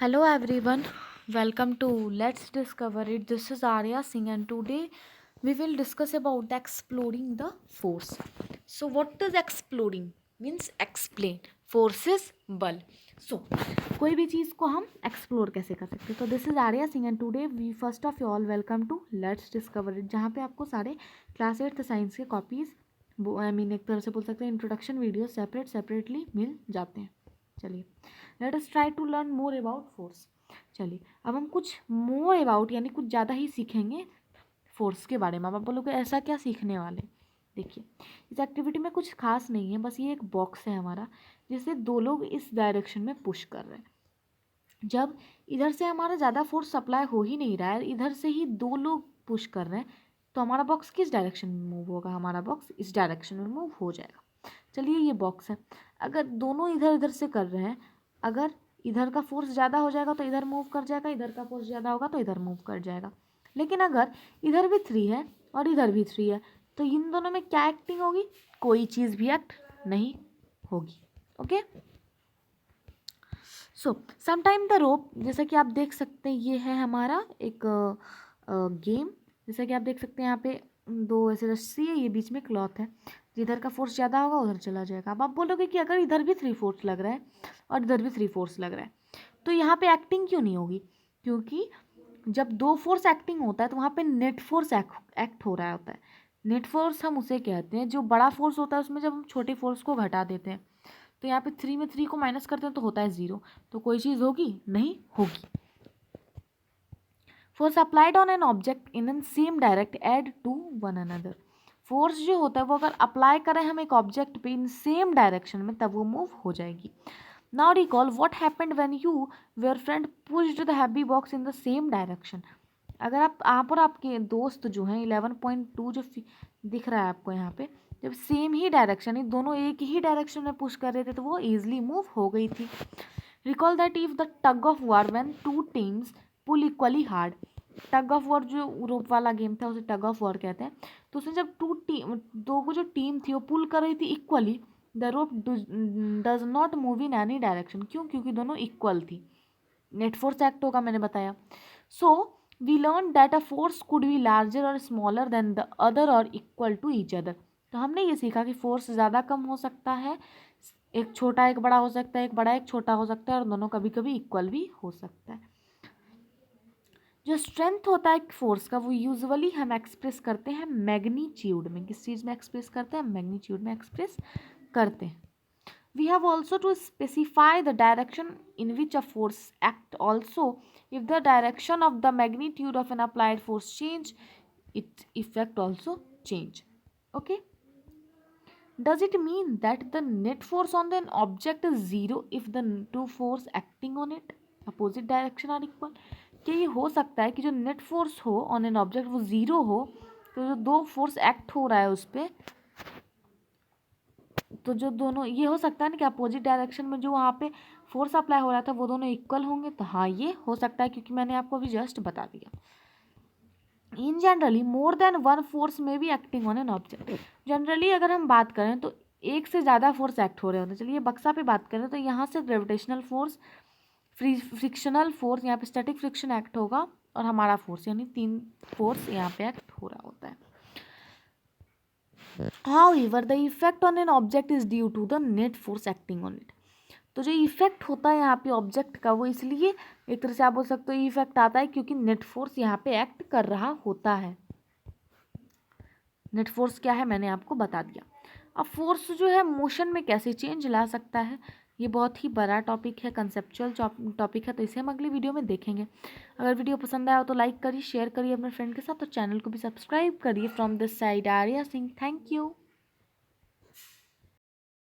Hello everyone, welcome to Let's Discover It. This is Arya Singh and today we will discuss about the exploring the force. So what does exploding means? Explain. Force is बल. So कोई भी चीज़ को हम explore कैसे कर सकते हैं. तो this is Arya Singh and today we first of all welcome to let's discover it, जहाँ पे आपको सारे क्लास 8th साइंस के कॉपीज़ एक तरह से बोल सकते हैं इंट्रोडक्शन वीडियो सेपरेटली मिल जाते हैं. चलिए let us try to learn more about force. चलिए अब हम कुछ मोर अबाउट यानी कुछ ज़्यादा ही सीखेंगे फोर्स के बारे में. अब आप बोलोगे ऐसा क्या सीखने वाले. देखिए इस एक्टिविटी में कुछ खास नहीं है, बस ये एक बॉक्स है हमारा जिससे दो लोग इस डायरेक्शन में पुश कर रहे हैं. जब इधर से हमारा ज़्यादा फोर्स सप्लाई हो ही नहीं रहा है, इधर से ही दो लोग पुश कर रहे हैं, तो हमारा बॉक्स किस डायरेक्शन में मूव होगा? हमारा बॉक्स इस डायरेक्शन में मूव हो जाएगा. चलिए ये बॉक्स है, अगर दोनों इधर इधर से कर रहे हैं, अगर इधर का फोर्स ज़्यादा हो जाएगा तो इधर मूव कर जाएगा, इधर का फोर्स ज़्यादा होगा तो इधर मूव कर जाएगा. लेकिन अगर इधर भी 3 है और इधर भी 3 है तो इन दोनों में क्या एक्टिंग होगी? कोई चीज़ भी एक्ट नहीं होगी. Okay so sometime the rope, जैसा कि आप देख सकते हैं ये है हमारा एक गेम. जैसा कि आप देख सकते हैं यहाँ पे दो ऐसे रस्सी है, ये बीच में क्लॉथ है. जिधर का फोर्स ज़्यादा होगा उधर चला जाएगा. अब आप बोलोगे कि अगर इधर भी 3 फोर्स लग रहा है और इधर भी 3 फोर्स लग रहा है तो यहाँ पे एक्टिंग क्यों नहीं होगी? क्योंकि जब 2 फोर्स एक्टिंग होता है तो वहाँ पे नेट फोर्स एक्ट हो रहा होता है. नेट फोर्स हम उसे कहते हैं. जो बड़ा फोर्स होता है उसमें जब हम छोटे फोर्स को घटा देते हैं तो यहाँ पे 3 में 3 को माइनस करते हैं तो होता है 0. तो कोई चीज़ होगी? नहीं होगी. Force applied on an object in an same directed to one another. Force जो होता है वो अगर अप्लाई करें हम एक ऑब्जेक्ट पे इन सेम डायरेक्शन में तब वो मूव हो जाएगी. Now recall what happened when you your friend pushed the heavy box in the same direction. अगर आप और आपके दोस्त जो हैं 11.2 जो दिख रहा है आपको यहाँ पे, जब सेम ही डायरेक्शन है, दोनों एक ही डायरेक्शन में पुश कर रहे थे तो वो ईजिली मूव हो गई थी. Recall that if the tug of war when 2 teams pull equally hard. Tug of war जो रोप वाला गेम था उसे टग ऑफ वॉर कहते हैं. तो उसमें जब दो को जो टीम थी वो पुल कर रही थी equally, the rope does not move in any direction. क्यों? क्योंकि दोनों इक्वल थी. नेट फोर्स एक्ट होगा, मैंने बताया. So we learn that a force could be larger और स्मॉलर देन द अदर और इक्वल टू ईच अदर. तो हमने ये सीखा कि फोर्स ज़्यादा कम हो सकता है, एक छोटा एक बड़ा हो सकता है, एक बड़ा एक छोटा हो सकता है, और दोनों कभी कभी इक्वल भी हो सकता है. जो स्ट्रेंथ होता है फोर्स का वो यूजुअली हम एक्सप्रेस करते हैं मैग्नीट्यूड में. किस चीज़ में एक्सप्रेस करते हैं? मैग्नीट्यूड में एक्सप्रेस करते हैं. We have also to specify the direction in which a force act. Also, if the direction of the magnitude of an applied force change, its effect also change. Okay. Does it mean that the net force on an object is zero if the two force acting on it opposite direction are equal? क्या ये हो सकता है कि जो net force हो on an object वो zero हो, तो जो दो फोर्स एक्ट हो रहा है उस पर, तो जो दोनों, ये हो सकता है ना कि अपोजिट डायरेक्शन में जो वहाँ पे फोर्स अप्लाई हो रहा था वो दोनों इक्वल होंगे. तो हाँ ये हो सकता है, क्योंकि मैंने आपको अभी जस्ट बता दिया. इन generally more than one force में भी acting on an object. Generally अगर हम बात करें तो एक से ज़्यादा फोर्स एक्ट हो रहे होते हैं. चलिए बक्सा पे बात करें तो यहाँ से ग्रेविटेशनल फोर्स, फ्रिक्शनल फोर्स, यहाँ पे स्टैटिक फ्रिक्शन एक्ट होगा, और हमारा फोर्स यानी 3 फोर्स यहाँ पे एक्ट हो रहा होता है. However, the effect on an object is due to the net force acting on it. तो जो इफेक्ट होता है यहाँ पे ऑब्जेक्ट का वो इसलिए एक तरह से आप बोल सकते हो इफेक्ट आता है क्योंकि नेट फोर्स यहाँ पे एक्ट कर रहा होता है. नेट फोर्स क्या है मैंने आपको बता दिया. अब फोर्स जो है मोशन में कैसे चेंज ला सकता है, ये बहुत ही बड़ा टॉपिक है, कंसेप्चुअल टॉपिक है, तो इसे हम अगली वीडियो में देखेंगे. अगर वीडियो पसंद आया हो तो लाइक करिए, शेयर करिए अपने फ्रेंड के साथ, तो चैनल को भी सब्सक्राइब करिए. From this side Arya Singh, thank you.